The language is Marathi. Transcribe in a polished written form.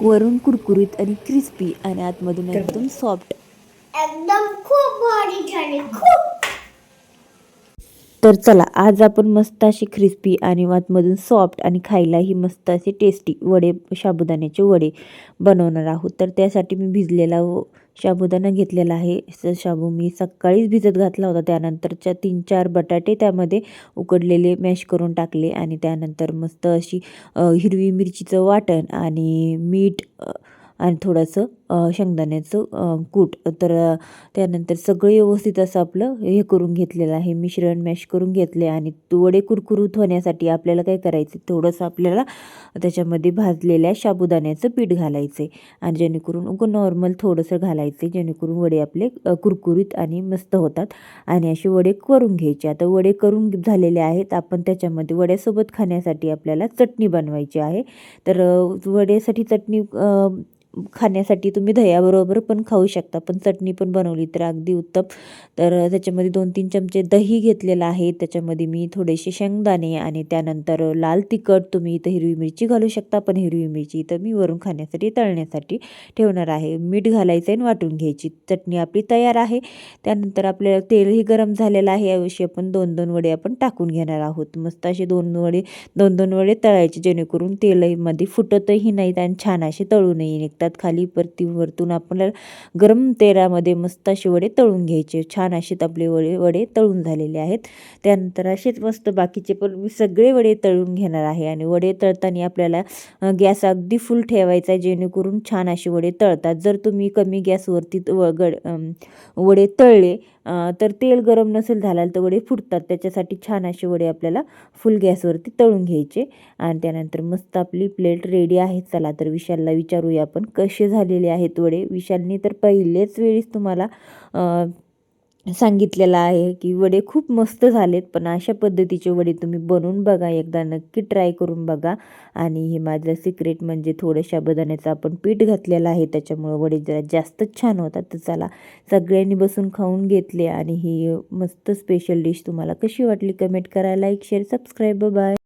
वरून कुरकुरीत आणि क्रिस्पी आणि आतमधून एकदम सॉफ्ट. एकदम खूप भारी झाले खूप. तर चला आज आपण मस्त अशी क्रिस्पी आणि आतमधून सॉफ्ट आणि खायलाही मस्त असे टेस्टी वडे, साबुदाण्याचे वडे बनवणार आहोत. तर त्यासाठी मी भिजलेला साबुदाणा घेतलेला आहे. शाबू मी सकाळीच भिजत घातला होता. त्यानंतरच्या 3-4 बटाटे त्यामध्ये उकडलेले मॅश करून टाकले आणि त्यानंतर मस्त अशी हिरवी मिरचीचं वाटण आणि मीठ आणि थोडंसं शेंगदाण्याचं कूट. तर त्यानंतर सगळं व्यवस्थित असं आपलं हे करून घेतलेलं आहे, मिश्रण मॅश करून घेतले. आणि वडे कुरकुरीत होण्यासाठी आपल्याला काय करायचं, थोडंसं आपल्याला त्याच्यामध्ये भाजलेल्या साबुदाण्याचं पीठ घालायचं आहे आणि जेणेकरून नॉर्मल थोडंसं घालायचं, जेणेकरून वडे आपले कुरकुरीत आणि मस्त होतात. आणि असे वडे करून घ्यायचे. आता वडे करून झालेले आहेत. आपण त्याच्यामध्ये वड्यासोबत खाण्यासाठी आपल्याला चटणी बनवायची आहे. तर वड्यासाठी चटणी खाण्यासाठी तुम्ही दह्याबरोबर पण खाऊ शकता, पण चटणी पण बनवली तर अगदी उत्तम. तर त्याच्यामध्ये 2-3 चमचे दही घेतलेलं आहे. त्याच्यामध्ये मी थोडेसे शेंगदाणे आणि त्यानंतर लाल तिखट, तुम्ही इथं हिरवी मिरची घालू शकता, पण हिरवी मिरची इथं मी वरून खाण्यासाठी तळण्यासाठी ठेवणार आहे. मीठ घालायचं आणि वाटून घ्यायची. चटणी आपली तयार आहे. त्यानंतर आपल्याला तेलही गरम झालेलं आहे. अवश्य आपण 2-2 वडे आपण टाकून घेणार आहोत. मस्त असे 2-2 वडे तळायचे, जेणेकरून तेलमध्ये फुटतही नाहीत आणि छान असे तळूनही निघतात खाली. वरतून आपल्याला गरम तेलामध्ये मस्त असे वडे तळून घ्यायचे. छान असे आपले वडे तळून झालेले आहेत. त्यानंतर असेच मस्त बाकीचे पण मी सगळे वडे तळून घेणार आहे. आणि वडे तळताना आपल्याला गॅस अगदी फुल ठेवायचा आहे, जेणेकरून छान असे वडे तळतात. जर तुम्ही कमी गॅसवरती वडे तळले तर तेल गरम नसेल झालं तर वडे फुटतात. त्याच्यासाठी छान असे वडे आपल्याला फुल गॅसवरती तळून घ्यायचे. आणि त्यानंतर मस्त आपली प्लेट रेडी आहे. चला तर विशालला विचारूया आपण कसे झालेले आहेत वडे. विशालने तर पहिलेच वेळीच तुम्हाला सांगितलेलं आहे की वडे खूप मस्त झालेत, पण अशा पद्धतीचे वडे तुम्ही बनवून बघा, एकदा नक्की ट्राय करून बघा. आणि हे माझं सिक्रेट म्हणजे थोडं साबुदाण्याचं आपण पीठ घातलेलं आहे, त्याच्यामुळे वडे जरा जास्तच छान होतात. तर चला सगळ्यांनी बसून खाऊन घेतले. आणि ही मस्त स्पेशल डिश तुम्हाला कशी वाटली कमेंट करा, लाईक शेअर सबस्क्राईब. बाय.